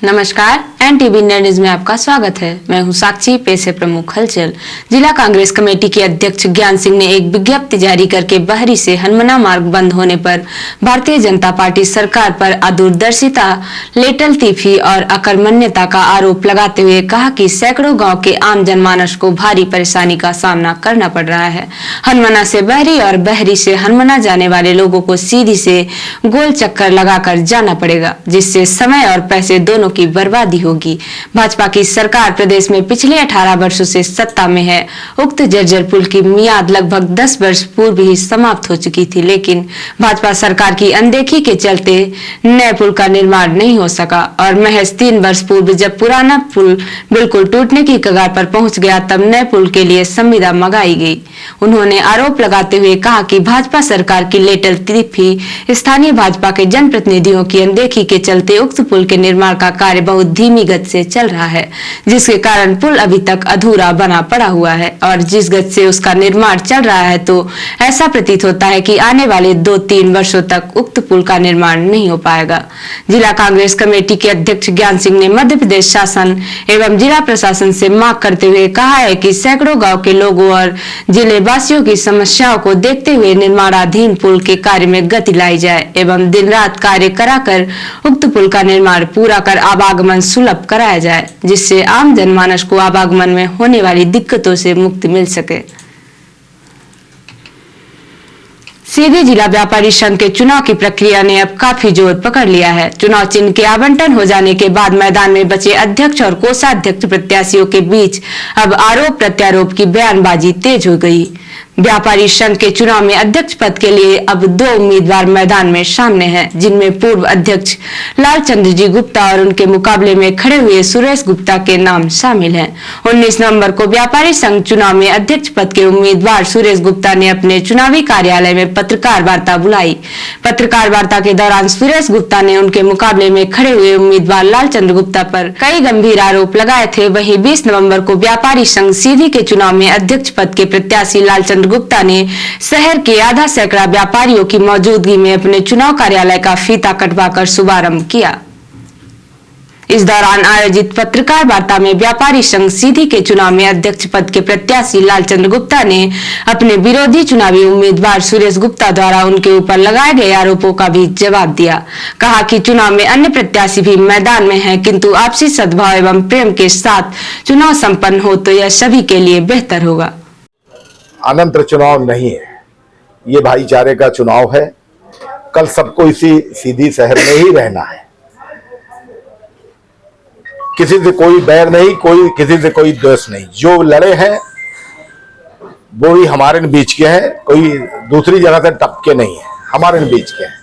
नमस्कार, NTV news में आपका स्वागत है। मैं हूं साक्षी। पेश है प्रमुख हलचल। जिला कांग्रेस कमेटी के अध्यक्ष ज्ञान सिंह ने एक विज्ञप्ति जारी करके बहरी से हनुमाना मार्ग बंद होने पर भारतीय जनता पार्टी सरकार पर अदूरदर्शिता, लेटलतीफी और अकर्मण्यता का आरोप लगाते हुए कहा कि सैकड़ों गांव के आम जनमानस को भारी परेशानी का सामना करना पड़ रहा है। हनुमाना से बहरी और बहरी से हनुमाना जाने वाले लोगों को सीधी से गोल चक्कर लगाकर जाना पड़ेगा, जिससे समय और पैसे दोनों की बर्बादी होगी। भाजपा की सरकार प्रदेश में पिछले 18 वर्षों से सत्ता में है। उक्त जर्जर पुल की मियाद लगभग 10 वर्ष पूर्व ही समाप्त हो चुकी थी, लेकिन भाजपा सरकार की अनदेखी के चलते नए पुल का निर्माण नहीं हो सका और महज 3 वर्ष पूर्व जब पुराना पुल बिल्कुल टूटने की कगार पर पहुंच गया, तब नए पुल के लिए संविदा मंगाई गई। उन्होंने आरोप लगाते हुए कहा कि भाजपा सरकार की लेटलतीफी, स्थानीय भाजपा के जनप्रतिनिधियों की अनदेखी के चलते उक्त पुल के निर्माण का कार्य बहुत धीमी गति से चल रहा है, जिसके कारण पुल अभी तक अधूरा बना पड़ा हुआ है और जिस गति से उसका निर्माण चल रहा है तो ऐसा प्रतीत होता है कि आने वाले 2-3 वर्षों तक उक्त पुल का निर्माण नहीं हो पाएगा। जिला कांग्रेस कमेटी के अध्यक्ष ज्ञान सिंह ने मध्य प्रदेश शासन एवं जिला प्रशासन से मांग करते हुए कहा है कि सैकड़ों गाँव के लोगों और जिले वासियों की समस्याओं को देखते हुए निर्माणाधीन पुल के कार्य में गति लाई जाए एवं दिन रात कार्य कराकर उक्त पुल का निर्माण पूरा कर आवागमन सुलभ कराया जाए, जिससे आम जनमानस को आवागमन में होने वाली दिक्कतों से मुक्ति मिल सके। सीधी जिला व्यापारी संघ के चुनाव की प्रक्रिया ने अब काफी जोर पकड़ लिया है। चुनाव चिन्ह के आवंटन हो जाने के बाद मैदान में बचे अध्यक्ष और कोषाध्यक्ष प्रत्याशियों के बीच अब आरोप प्रत्यारोप की बयानबाजी तेज हो गई। व्यापारी संघ के चुनाव में अध्यक्ष पद के लिए अब 2 उम्मीदवार मैदान में सामने हैं, जिनमें पूर्व अध्यक्ष लालचंद्र जी गुप्ता और उनके मुकाबले में खड़े हुए सुरेश गुप्ता के नाम शामिल हैं। 19 नवंबर को व्यापारी संघ चुनाव में अध्यक्ष पद के उम्मीदवार सुरेश गुप्ता ने अपने चुनावी कार्यालय में पत्रकार वार्ता बुलाई। पत्रकार वार्ता के दौरान सुरेश गुप्ता ने उनके मुकाबले में खड़े हुए उम्मीदवार लालचंद्र गुप्ता पर कई गंभीर आरोप लगाए थे। वहीं 20 नवम्बर को व्यापारी संघ सीधी के चुनाव में अध्यक्ष पद के प्रत्याशी लालचंद्र गुप्ता ने शहर के आधा सैकड़ा व्यापारियों की मौजूदगी में अपने चुनाव कार्यालय का फीता कटवाकर शुभारंभ किया। इस दौरान आयोजित पत्रकार वार्ता में व्यापारी संघ सीधी के चुनाव में अध्यक्ष पद के प्रत्याशी लालचंद्र गुप्ता ने अपने विरोधी चुनावी उम्मीदवार सुरेश गुप्ता द्वारा उनके ऊपर लगाए गए आरोपों का भी जवाब दिया। कहा कि चुनाव में अन्य प्रत्याशी भी मैदान में हैं, किंतु आपसी सद्भाव एवं प्रेम के साथ चुनाव संपन्न हो तो यह सभी के लिए बेहतर होगा। अनंत चुनाव नहीं है, ये भाईचारे का चुनाव है। कल सबको इसी सीधी शहर में ही रहना है। किसी से कोई बैर नहीं, कोई किसी से कोई द्वेष नहीं। जो लड़े हैं वो ही हमारे बीच के हैं, कोई दूसरी जगह से टपके नहीं है, हमारे बीच के हैं।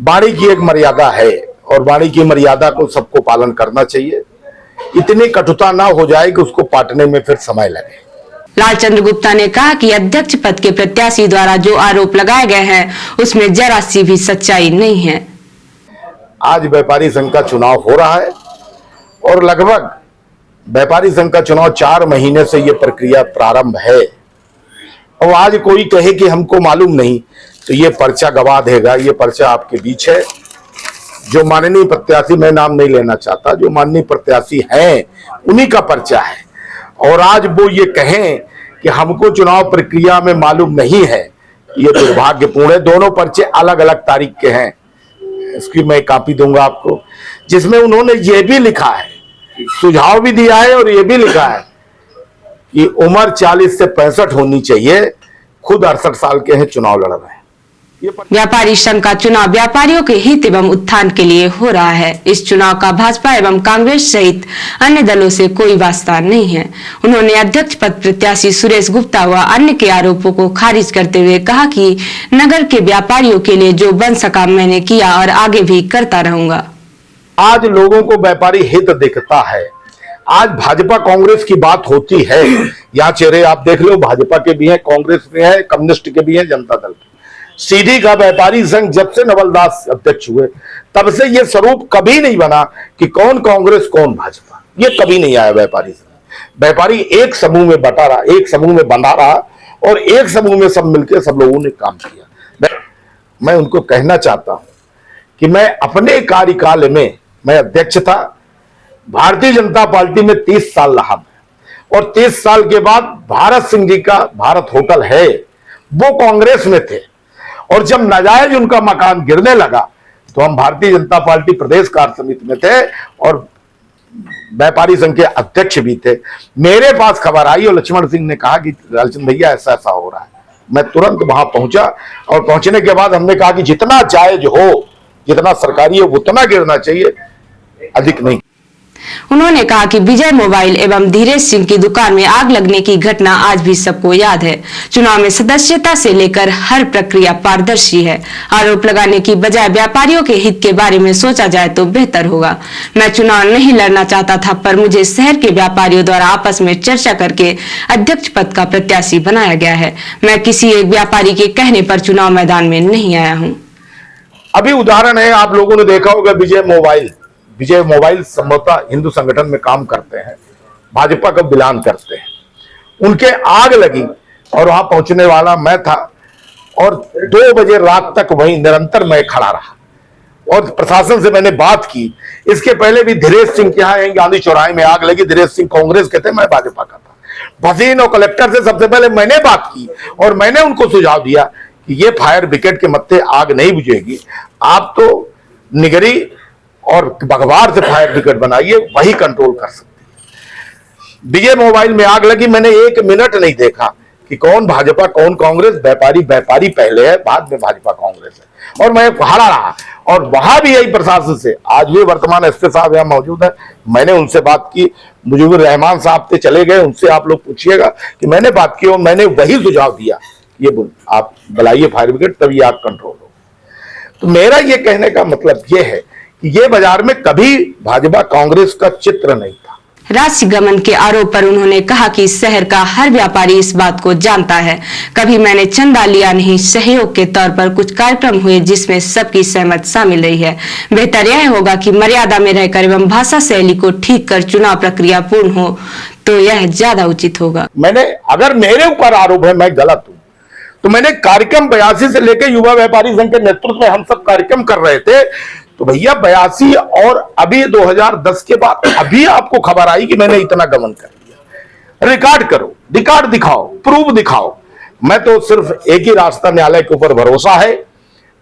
वाणी की एक मर्यादा है और वाणी की मर्यादा को सबको पालन करना चाहिए। इतनी कटुता ना हो जाए कि उसको पाटने में फिर समय लगे। लालचंद्र गुप्ता ने कहा कि अध्यक्ष पद के प्रत्याशी द्वारा जो आरोप लगाए गए हैं उसमें जरा सी भी सच्चाई नहीं है। आज व्यापारी संघ का चुनाव हो रहा है और लगभग व्यापारी संघ का चुनाव 4 महीने से ये प्रक्रिया प्रारंभ है और आज कोई कहे कि हमको मालूम नहीं तो ये पर्चा गवा देगा। ये पर्चा आपके बीच है। जो माननीय प्रत्याशी, मैं नाम नहीं लेना चाहता, जो माननीय प्रत्याशी हैं उन्हीं का पर्चा है और आज वो ये कहें कि हमको चुनाव प्रक्रिया में मालूम नहीं है, ये दुर्भाग्यपूर्ण है। दोनों पर्चे अलग अलग तारीख के हैं। इसकी मैं कॉपी दूंगा आपको, जिसमें उन्होंने ये भी लिखा है, सुझाव भी दिया है और ये भी लिखा है कि उम्र 40 से 65 होनी चाहिए। खुद 68 साल के हैं, चुनाव लड़ रहे हैं। व्यापारी संघ का चुनाव व्यापारियों के हित एवं उत्थान के लिए हो रहा है। इस चुनाव का भाजपा एवं कांग्रेस सहित अन्य दलों से कोई वास्ता नहीं है। उन्होंने अध्यक्ष पद प्रत्याशी सुरेश गुप्ता व अन्य के आरोपों को खारिज करते हुए कहा कि नगर के व्यापारियों के लिए जो बन सका मैंने किया और आगे भी करता रहूंगा। आज लोगों को व्यापारी हित दिखता है। आज भाजपा कांग्रेस की बात होती है, यहाँ चेहरे आप देख लो, भाजपा के भी हैं, कांग्रेस के हैं, कम्युनिस्ट के भी हैं, जनता दल के। सीधी का व्यापारी संघ जब से नवलदास अध्यक्ष हुए तब से ये स्वरूप कभी नहीं बना कि कौन कांग्रेस कौन भाजपा, ये कभी नहीं आया। व्यापारी संघ, व्यापारी एक समूह में बटा रहा, एक समूह में बंधा रहा और एक समूह में सब मिलकर सब लोगों ने काम किया। मैं उनको कहना चाहता हूं कि मैं अपने कार्यकाल में मैं अध्यक्ष था। भारतीय जनता पार्टी में 30 साल रहा मैं, और 30 साल के बाद भारत सिंह जी का भारत होटल है, वो कांग्रेस में थे, और जब नाजायज उनका मकान गिरने लगा तो हम भारतीय जनता पार्टी प्रदेश कार्य समिति में थे और व्यापारी संघ के अध्यक्ष भी थे। मेरे पास खबर आई और लक्ष्मण सिंह ने कहा कि लालचंद भैया ऐसा ऐसा हो रहा है। मैं तुरंत वहां पहुंचा, और पहुंचने के बाद हमने कहा कि जितना जायज हो, जितना सरकारी हो उतना गिरना चाहिए, अधिक नहीं। उन्होंने कहा कि विजय मोबाइल एवं धीरेज सिंह की दुकान में आग लगने की घटना आज भी सबको याद है। चुनाव में सदस्यता से लेकर हर प्रक्रिया पारदर्शी है। आरोप लगाने की बजाय व्यापारियों के हित के बारे में सोचा जाए तो बेहतर होगा। मैं चुनाव नहीं लड़ना चाहता था, पर मुझे शहर के व्यापारियों द्वारा आपस में चर्चा करके अध्यक्ष पद का प्रत्याशी बनाया गया है। मैं किसी एक व्यापारी के कहने पर चुनाव मैदान में नहीं आया हूँ। अभी उदाहरण है, आप लोगों ने देखा होगा विजय मोबाइल संभवतः हिंदू संगठन में काम करते हैं, भाजपा का बिलान करते हैं। उनके आग लगी और वहां पहुंचने वाला मैं था, और 2 बजे रात तक वहीं निरंतर मैं खड़ा रहा और प्रशासन से मैंने बात की। इसके पहले भी धीरेज सिंह के यहाँ गांधी चौराहे में आग लगी। धीरेज सिंह कांग्रेस के थे, मैं भाजपा का था। भसीन और कलेक्टर से सबसे पहले मैंने बात की और मैंने उनको सुझाव दिया कि ये फायर ब्रिगेड के मत्थे आग नहीं बुझेगी, आप तो निगरी और बघवार से फायर ब्रिगेड बनाइए, वही कंट्रोल कर सकती है। विजय मोबाइल में आग लगी, मैंने 1 मिनट नहीं देखा कि कौन भाजपा कौन कांग्रेस। व्यापारी पहले है, बाद में भाजपा कांग्रेस है, और मैं खड़ा रहा। और वहां भी यही प्रशासन से, आज भी वर्तमान एसपी साहब यहाँ मौजूद है, मैंने उनसे बात की। मुजीबुर रहमान साहब थे, चले गए, उनसे आप लोग पूछिएगा कि मैंने बात की और मैंने वही सुझाव दिया, ये आप बुलाइए फायर ब्रिगेड, तभी आग कंट्रोल हो। तो मेरा ये कहने का मतलब ये है कि ये बाजार में कभी भाजपा कांग्रेस का चित्र नहीं था। राशि गमन के आरोप पर उन्होंने कहा कि शहर का हर व्यापारी इस बात को जानता है। कभी मैंने चंदा लिया नहीं, सहयोग के तौर पर कुछ कार्यक्रम हुए जिसमें सबकी सहमत शामिल रही है। बेहतर यह होगा कि मर्यादा में रहकर एवं भाषा शैली को ठीक कर चुनाव प्रक्रिया पूर्ण हो, तो यह ज्यादा उचित होगा। अगर मेरे ऊपर आरोप है मैं गलत हूं, तो मैंने कार्यक्रम 82 से लेकर युवा व्यापारी संघ के नेतृत्व में हम सब कार्यक्रम कर रहे थे। तो भैया 82 और अभी 2010 के बाद अभी आपको खबर आई कि मैंने इतना गमन कर लिया। रिकॉर्ड करो, रिकॉर्ड दिखाओ, प्रूफ दिखाओ। मैं तो सिर्फ एक ही रास्ता, न्यायालय के ऊपर भरोसा है।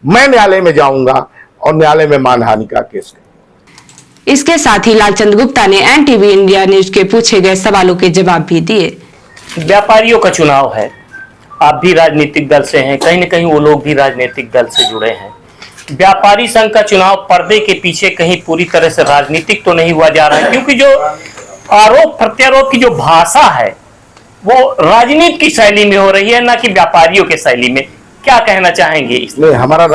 मैं न्यायालय में जाऊंगा और न्यायालय में मानहानि का केस करूंगा। इसके साथ ही लालचंद गुप्ता ने एनटीवी इंडिया न्यूज के पूछे गए सवालों के जवाब भी दिए। व्यापारियों का चुनाव है, आप भी राजनीतिक दल से हैं, कहीं न कहीं वो लोग भी राजनीतिक दल से जुड़े हैं। व्यापारी संघ का चुनाव पर्दे के पीछे कहीं पूरी तरह से राजनीतिक तो नहीं हुआ जा रहा है, क्योंकि जो आरोप प्रत्यारोप की जो भाषा है वो राजनीति की शैली में हो रही है, ना कि व्यापारियों के शैली में। क्या कहना चाहेंगे इसमें? हमारा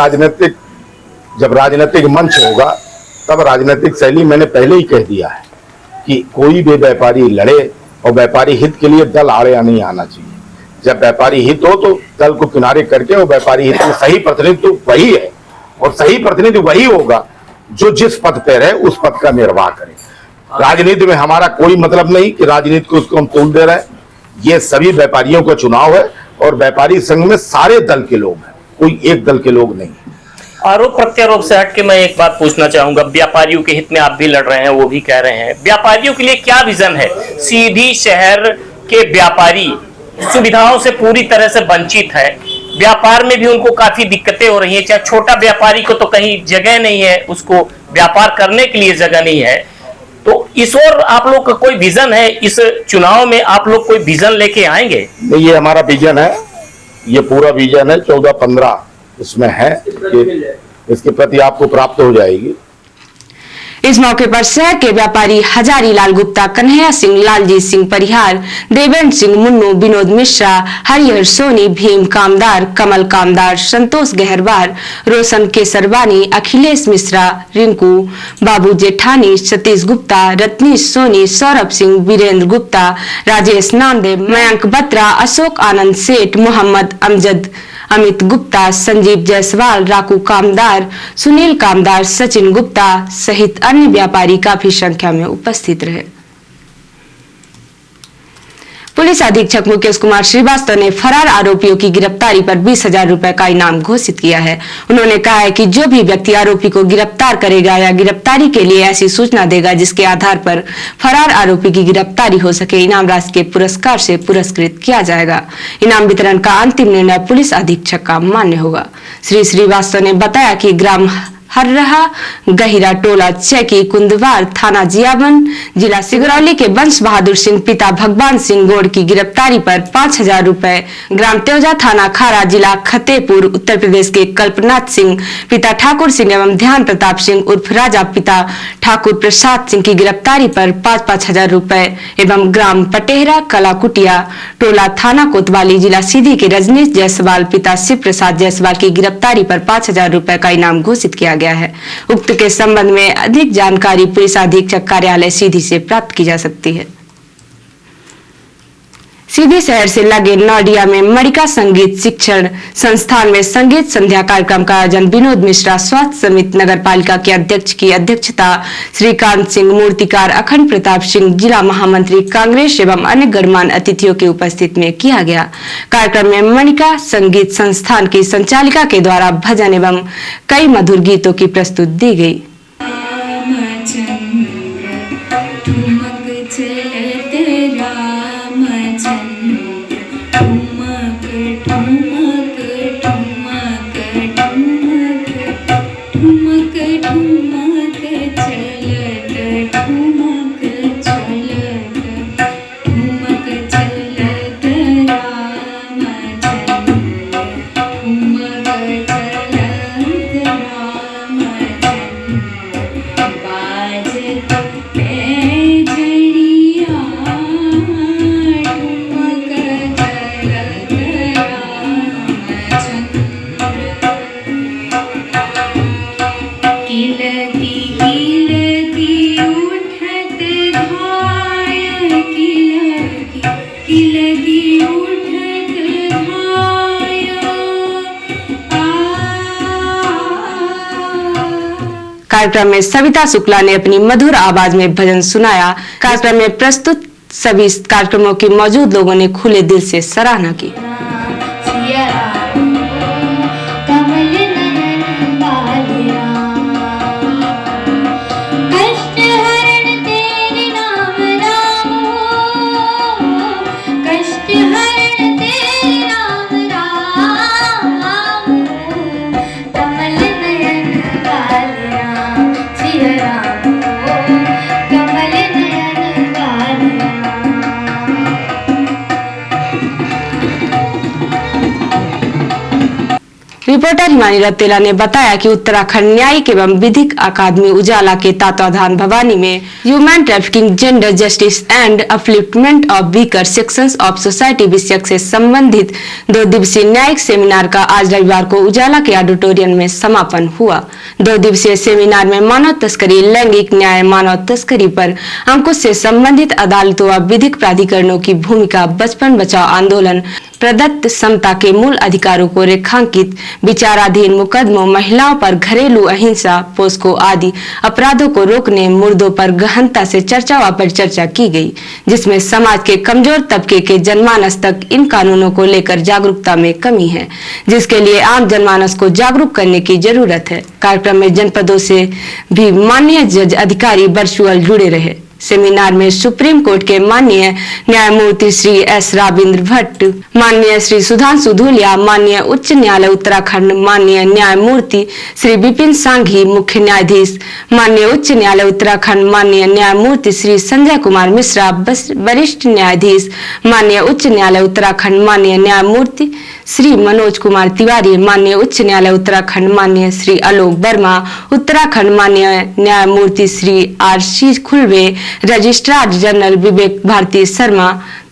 जब राजनीतिक मंच होगा तब राजनीतिक शैली, मैंने पहले ही कह दिया है कि कोई भी व्यापारी लड़े और व्यापारी हित के लिए दल आड़े नहीं आना चाहिए। जब व्यापारी हित हो तो दल को किनारे करके, और व्यापारी हित में सही प्रतिनिधित्व तो वही है, और सही प्रतिनिधि वही होगा जो जिस पद पर है उस पद का निर्वाह करे। राजनीति में हमारा कोई मतलब नहीं कि राजनीति को उसको हम तोड़ दे रहे हैं। ये सभी व्यापारियों का चुनाव है और व्यापारी संघ में सारे दल के लोग हैं, कोई एक दल के लोग नहीं। आरोप प्रत्यारोप से हट के मैं एक बात पूछना चाहूंगा, व्यापारियों के हित में आप भी लड़ रहे हैं, वो भी कह रहे हैं, व्यापारियों के लिए क्या विजन है? सीधी शहर के व्यापारी सुविधाओं से पूरी तरह से वंचित है, व्यापार में भी उनको काफी दिक्कतें हो रही हैं। चाहे छोटा व्यापारी को तो कहीं जगह नहीं है, उसको व्यापार करने के लिए जगह नहीं है। तो इस ओर आप लोग का कोई विजन है? इस चुनाव में आप लोग कोई विजन लेके आएंगे? ये हमारा विजन है, ये पूरा विजन है, 14-15 इसमें है कि इसके प्रति आपको प्राप्त हो जाएगी। इस मौके पर शहर के व्यापारी हजारी लाल गुप्ता, कन्हैया सिंह, लालजीत सिंह परिहार, देवेंद्र सिंह मुन्नू, विनोद मिश्रा, हरिहर सोनी, भीम कामदार, कमल कामदार, संतोष गहरवार, रोशन केसरवानी, अखिलेश मिश्रा, रिंकू, बाबू जेठानी, सतीश गुप्ता, रत्नीश सोनी, सौरभ सिंह, वीरेंद्र गुप्ता, राजेश नांदे, मयंक बत्रा, अशोक आनंद सेठ, मोहम्मद अमजद, अमित गुप्ता, संजीव जायसवाल, राकू कामदार, सुनील कामदार, सचिन गुप्ता सहित अन्य व्यापारी काफी संख्या में उपस्थित रहे। पुलिस अधीक्षक मुकेश कुमार श्रीवास्तव ने फरार आरोपियों की गिरफ्तारी पर 20,000 रुपए का इनाम घोषित किया है। उन्होंने कहा है कि जो भी व्यक्ति आरोपी को गिरफ्तार करेगा या गिरफ्तारी के लिए ऐसी सूचना देगा जिसके आधार पर फरार आरोपी की गिरफ्तारी हो सके, इनाम राशि के पुरस्कार से पुरस्कृत किया जाएगा। इनाम वितरण का अंतिम निर्णय पुलिस अधीक्षक का मान्य होगा। श्री श्रीवास्तव ने बताया कि ग्राम हर्रहा गहिरा टोला चैकी कुंदवार थाना जियावन जिला सिगरौली के वंश बहादुर सिंह पिता भगवान सिंह गोड़ की गिरफ्तारी पर 5,000 रुपए, ग्राम तेवजा थाना खारा जिला फतेहपुर उत्तर प्रदेश के कल्पनाथ सिंह पिता ठाकुर सिंह एवं ध्यान प्रताप सिंह उर्फ राजा पिता ठाकुर प्रसाद सिंह की गिरफ्तारी पर 5,000 रुपए एवं ग्राम पटेहरा कला कुटिया टोला थाना कोतवाली जिला सीधी के रजनीश जायसवाल पिता शिव प्रसाद जायसवाल की गिरफ्तारी पर 5,000 रुपए का इनाम घोषित किया गया है। उक्त के संबंध में अधिक जानकारी पुलिस अधीक्षक कार्यालय सीधी से प्राप्त की जा सकती है। सीधी शहर से लगे नौडिया में मणिका संगीत शिक्षण संस्थान में संगीत संध्या कार्यक्रम का आयोजन विनोद मिश्रा स्वास्थ्य समिति नगर पालिका के अध्यक्ष की अध्यक्षता श्रीकांत सिंह मूर्तिकार अखंड प्रताप सिंह जिला महामंत्री कांग्रेस एवं अन्य गणमान्य अतिथियों की उपस्थिति में किया गया। कार्यक्रम में मणिका संगीत संस्थान की संचालिका के द्वारा भजन एवं कई मधुर गीतों की प्रस्तुति दी गई। कार्यक्रम में सविता शुक्ला ने अपनी मधुर आवाज में भजन सुनाया। कार्यक्रम में प्रस्तुत सभी कार्यक्रमों की मौजूद लोगों ने खुले दिल से सराहना की। रिपोर्टर हिमानी रतेला ने बताया कि उत्तराखंड न्यायिक एवं विधिक अकादमी उजाला के तत्वाधान भवानी में human trafficking, gender justice and upliftment of weaker sections of society विषय से संबंधित 2 दिवसीय न्यायिक सेमिनार का आज रविवार को उजाला के ऑडिटोरियम में समापन हुआ। 2 दिवसीय सेमिनार में मानव तस्करी, लैंगिक न्याय, मानव तस्करी पर अंकुश से संबंधित अदालतों व विधिक प्राधिकरणों की भूमिका, बचपन बचाओ आंदोलन, प्रदत्त समता के मूल अधिकारों को रेखांकित, विचाराधीन मुकदमों, महिलाओं पर घरेलू अहिंसा, पोस्को आदि अपराधों को रोकने, मुर्दों पर गहनता से चर्चा व परिचर्चा की गई, जिसमें समाज के कमजोर तबके के जनमानस तक इन कानूनों को लेकर जागरूकता में कमी है, जिसके लिए आम जनमानस को जागरूक करने की जरूरत है। कार्यक्रम में जनपदों से भी माननीय जज अधिकारी वर्चुअल जुड़े रहे। सेमिनार में सुप्रीम कोर्ट के माननीय न्यायमूर्ति श्री एस राविंद्र भट्ट, माननीय श्री सुधांशु धूलिया, माननीय उच्च न्यायालय उत्तराखंड माननीय न्यायमूर्ति श्री विपिन सांघी, मुख्य न्यायाधीश माननीय उच्च न्यायालय उत्तराखंड माननीय न्यायमूर्ति श्री संजय कुमार मिश्रा, वरिष्ठ न्यायाधीश माननीय उच्च न्यायालय उत्तराखंड माननीय न्यायमूर्ति श्री मनोज कुमार तिवारी, माननीय उच्च न्यायालय उत्तराखंड माननीय श्री आलोक वर्मा, उत्तराखंड माननीय न्यायमूर्ति श्री आर.सी. खुलवे, रजिस्ट्रार जनरल विवेक भारती शर्मा,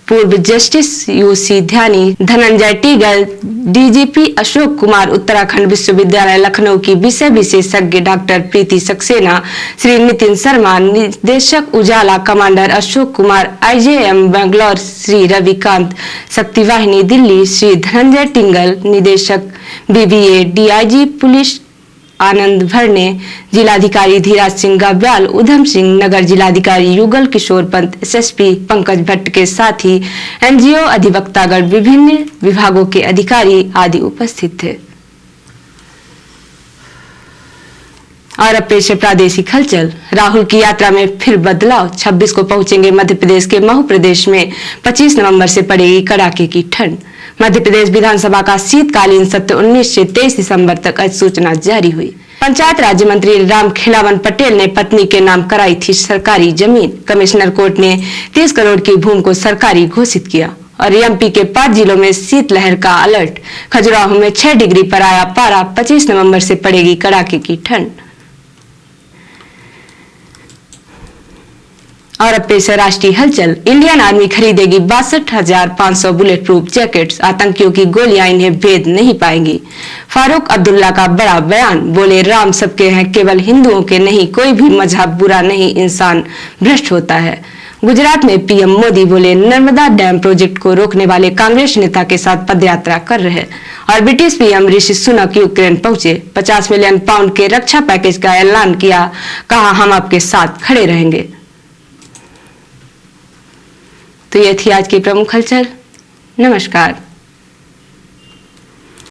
पूर्व जस्टिस यूसी ध्यानी, धनंजय टीगल, डीजीपी अशोक कुमार, उत्तराखंड विश्वविद्यालय लखनऊ की विषय विशेषज्ञ डॉक्टर प्रीति सक्सेना, श्री नितिन शर्मा, निदेशक उजाला कमांडर अशोक कुमार, आईजेएम बेंगलोर श्री रविकांत, शक्तिवाहिनी दिल्ली श्री धनंजय टिंगल, निदेशक बीबीए, डीआईजी पुलिस आनंद भर ने जिलाधिकारी धीराज सिंह गाब्याल, उधम सिंह, नगर जिलाधिकारी युगल किशोर पंत, एसएसपी पंकज भट्ट के साथ ही एनजीओ अधिवक्तागण, विभिन्न विभागों के अधिकारी आदि उपस्थित थे। और अब पेश है प्रादेशिक हलचल। राहुल की यात्रा में फिर बदलाव, 26 को पहुंचेंगे मध्य प्रदेश के महू प्रदेश में, 25 नवंबर से पड़ेगी कड़ाके की ठंड। मध्य प्रदेश विधानसभा का शीतकालीन सत्र 19 से 23 दिसंबर तक अधिसूचना जारी हुई। पंचायत राज्य मंत्री रामखेलावन पटेल ने पत्नी के नाम कराई थी सरकारी जमीन। कमिश्नर कोर्ट ने 30 करोड़ की भूमि को सरकारी घोषित किया। और एमपी के 5 जिलों में शीतलहर का अलर्ट। खजुराहो में 6 डिग्री पर आया पारा, 25 नवंबर से पड़ेगी कड़ाके की ठंड। और अब पेश है राष्ट्रीय हलचल। इंडियन आर्मी खरीदेगी 62,500 बुलेट प्रूफ जैकेट्स। आतंकियों की गोलियां इन्हें भेद नहीं पाएंगी। फारूक अब्दुल्ला का बड़ा बयान, बोले राम सबके हैं, केवल हिंदुओं के नहीं, कोई भी मजहब बुरा नहीं, इंसान भ्रष्ट होता है। गुजरात में पीएम मोदी बोले नर्मदा डैम प्रोजेक्ट को रोकने वाले कांग्रेस नेता के साथ पदयात्रा कर रहे। और British PM Rishi Sunak Ukraine पहुंचे, 50 मिलियन पाउंड के रक्षा पैकेज का ऐलान किया, कहा हम आपके साथ खड़े रहेंगे। तो ये थी आज की प्रमुख हलचल। नमस्कार।